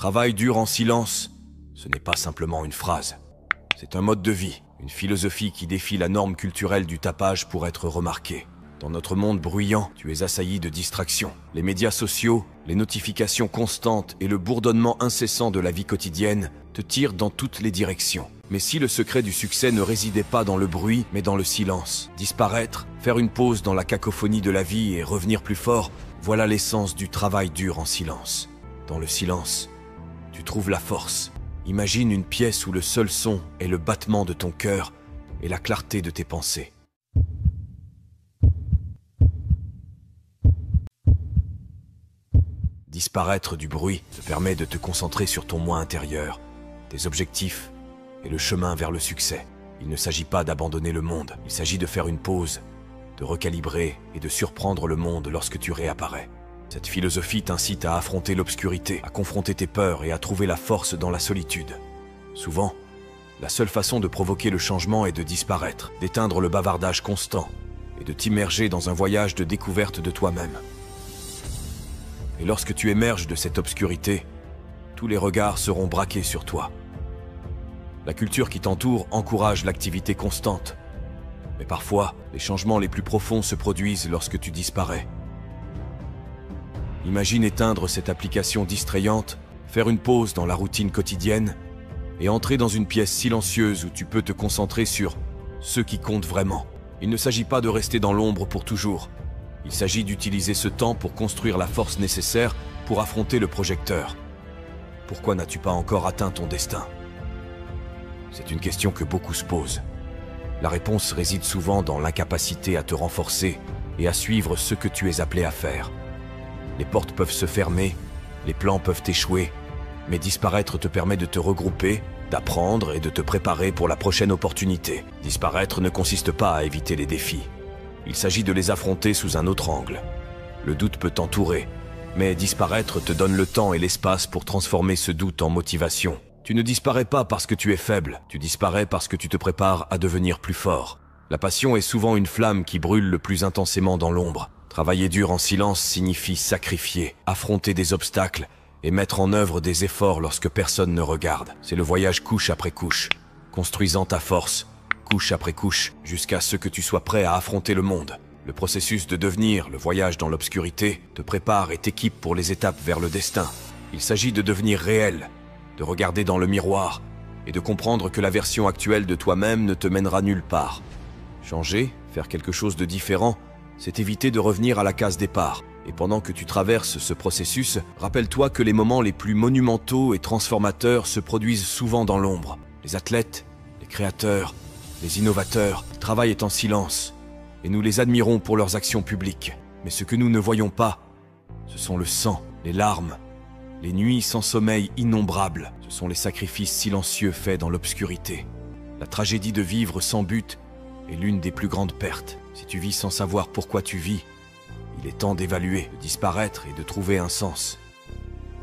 Travail dur en silence, ce n'est pas simplement une phrase. C'est un mode de vie, une philosophie qui défie la norme culturelle du tapage pour être remarquée. Dans notre monde bruyant, tu es assailli de distractions. Les médias sociaux, les notifications constantes et le bourdonnement incessant de la vie quotidienne te tirent dans toutes les directions. Mais si le secret du succès ne résidait pas dans le bruit, mais dans le silence, disparaître, faire une pause dans la cacophonie de la vie et revenir plus fort, voilà l'essence du travail dur en silence. Dans le silence, tu trouves la force. Imagine une pièce où le seul son est le battement de ton cœur et la clarté de tes pensées. Disparaître du bruit te permet de te concentrer sur ton moi intérieur, tes objectifs et le chemin vers le succès. Il ne s'agit pas d'abandonner le monde, il s'agit de faire une pause, de recalibrer et de surprendre le monde lorsque tu réapparais. Cette philosophie t'incite à affronter l'obscurité, à confronter tes peurs et à trouver la force dans la solitude. Souvent, la seule façon de provoquer le changement est de disparaître, d'éteindre le bavardage constant et de t'immerger dans un voyage de découverte de toi-même. Et lorsque tu émerges de cette obscurité, tous les regards seront braqués sur toi. La culture qui t'entoure encourage l'activité constante. Mais parfois, les changements les plus profonds se produisent lorsque tu disparais. Imagine éteindre cette application distrayante, faire une pause dans la routine quotidienne et entrer dans une pièce silencieuse où tu peux te concentrer sur ce qui compte vraiment. Il ne s'agit pas de rester dans l'ombre pour toujours. Il s'agit d'utiliser ce temps pour construire la force nécessaire pour affronter le projecteur. Pourquoi n'as-tu pas encore atteint ton destin? C'est une question que beaucoup se posent. La réponse réside souvent dans l'incapacité à te renforcer et à suivre ce que tu es appelé à faire. Les portes peuvent se fermer, les plans peuvent échouer, mais disparaître te permet de te regrouper, d'apprendre et de te préparer pour la prochaine opportunité. Disparaître ne consiste pas à éviter les défis. Il s'agit de les affronter sous un autre angle. Le doute peut t'entourer, mais disparaître te donne le temps et l'espace pour transformer ce doute en motivation. Tu ne disparais pas parce que tu es faible, tu disparais parce que tu te prépares à devenir plus fort. La passion est souvent une flamme qui brûle le plus intensément dans l'ombre. Travailler dur en silence signifie sacrifier, affronter des obstacles et mettre en œuvre des efforts lorsque personne ne regarde. C'est le voyage couche après couche, construisant ta force, couche après couche, jusqu'à ce que tu sois prêt à affronter le monde. Le processus de devenir, le voyage dans l'obscurité, te prépare et t'équipe pour les étapes vers le destin. Il s'agit de devenir réel, de regarder dans le miroir et de comprendre que la version actuelle de toi-même ne te mènera nulle part. Changer, faire quelque chose de différent, c'est éviter de revenir à la case départ. Et pendant que tu traverses ce processus, rappelle-toi que les moments les plus monumentaux et transformateurs se produisent souvent dans l'ombre. Les athlètes, les créateurs, les innovateurs travaillent en silence, et nous les admirons pour leurs actions publiques. Mais ce que nous ne voyons pas, ce sont le sang, les larmes, les nuits sans sommeil innombrables. Ce sont les sacrifices silencieux faits dans l'obscurité. La tragédie de vivre sans but est l'une des plus grandes pertes. Si tu vis sans savoir pourquoi tu vis, il est temps d'évaluer, de disparaître et de trouver un sens.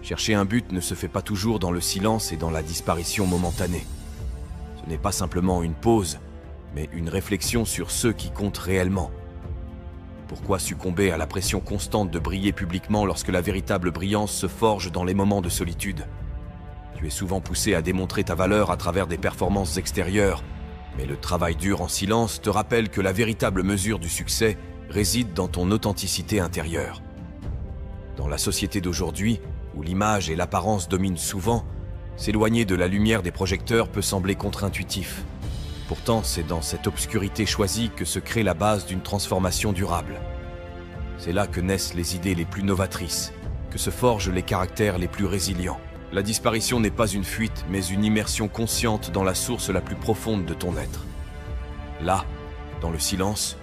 Chercher un but ne se fait pas toujours dans le silence et dans la disparition momentanée. Ce n'est pas simplement une pause, mais une réflexion sur ce qui compte réellement. Pourquoi succomber à la pression constante de briller publiquement lorsque la véritable brillance se forge dans les moments de solitude? Tu es souvent poussé à démontrer ta valeur à travers des performances extérieures, mais le travail dur en silence te rappelle que la véritable mesure du succès réside dans ton authenticité intérieure. Dans la société d'aujourd'hui, où l'image et l'apparence dominent souvent, s'éloigner de la lumière des projecteurs peut sembler contre-intuitif. Pourtant, c'est dans cette obscurité choisie que se crée la base d'une transformation durable. C'est là que naissent les idées les plus novatrices, que se forgent les caractères les plus résilients. La disparition n'est pas une fuite, mais une immersion consciente dans la source la plus profonde de ton être. Là, dans le silence,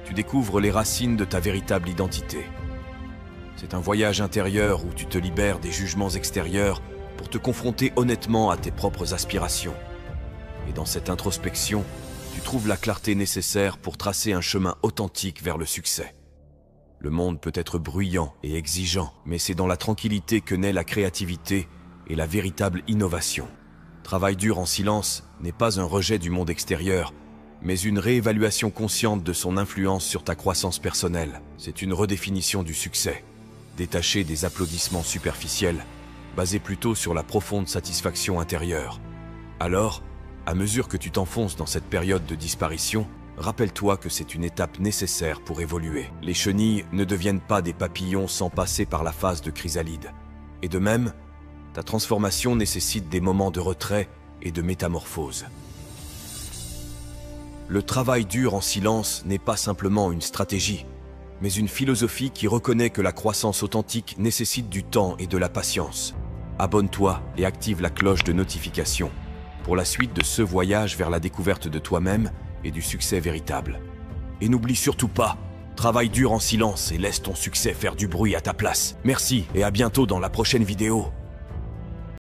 tu découvres les racines de ta véritable identité. C'est un voyage intérieur où tu te libères des jugements extérieurs pour te confronter honnêtement à tes propres aspirations. Et dans cette introspection, tu trouves la clarté nécessaire pour tracer un chemin authentique vers le succès. Le monde peut être bruyant et exigeant, mais c'est dans la tranquillité que naît la créativité et la véritable innovation. Travail dur en silence n'est pas un rejet du monde extérieur, mais une réévaluation consciente de son influence sur ta croissance personnelle. C'est une redéfinition du succès, détachée des applaudissements superficiels, basé plutôt sur la profonde satisfaction intérieure. Alors, à mesure que tu t'enfonces dans cette période de disparition, rappelle-toi que c'est une étape nécessaire pour évoluer. Les chenilles ne deviennent pas des papillons sans passer par la phase de chrysalide. Et de même, ta transformation nécessite des moments de retrait et de métamorphose. Le travail dur en silence n'est pas simplement une stratégie, mais une philosophie qui reconnaît que la croissance authentique nécessite du temps et de la patience. Abonne-toi et active la cloche de notification pour la suite de ce voyage vers la découverte de toi-même et du succès véritable. Et n'oublie surtout pas, travaille dur en silence et laisse ton succès faire du bruit à ta place. Merci et à bientôt dans la prochaine vidéo.